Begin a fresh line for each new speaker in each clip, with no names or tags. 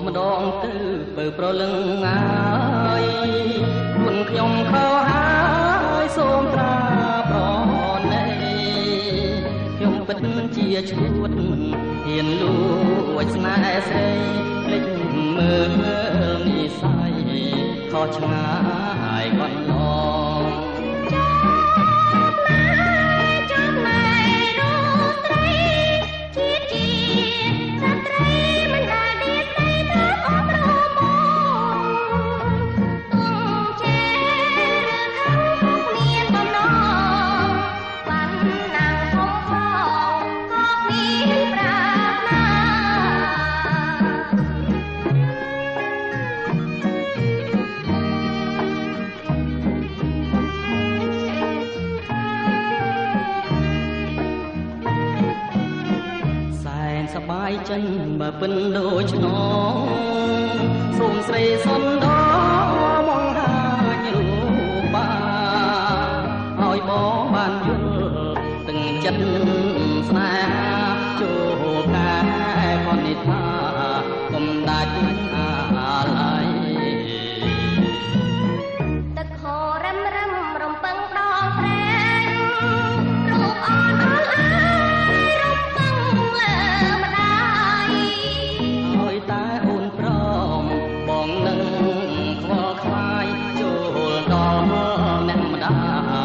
ម្ដងទៅបើប្រលឹងហើយគុណខ្ញុំខោហើយសូមត្រាប្រណីខ្ញុំពិតជាឈួតហ៊ានលួចស្នេហ៍ស្រីភ្លេចមើលនិស័យខុសឆ្ងាយគាត់ឡងបាយចិនបើពិនដូចឆ្នងសូមស្រីសុនដមកហាញរូបាឲ្យបងបានយល់ទាំងចិត្តស្នេហាចូលកែផនិថាកុំដាច់អាឡ័យទឹកហូររឹមរឹមរំពឹងដងព្រែករូបអនអនអាយរំពឹងលើតែអូនព្រមបងនឹងខ្វល់ខ្វាយចូលដល់អ្នកម្ដា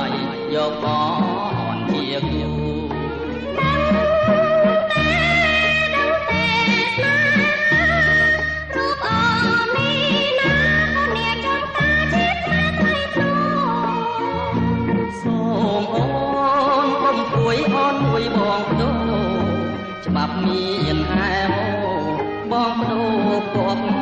យយកបងជាគូរូបអូននេះណាអ្នកចង់តាជាស្នេហ៍ថ្លៃថ្នូរសូមអូនកុំព្រួយអន់មួយបងបដូរច្បាប់មានហែហោបងបដូរគប់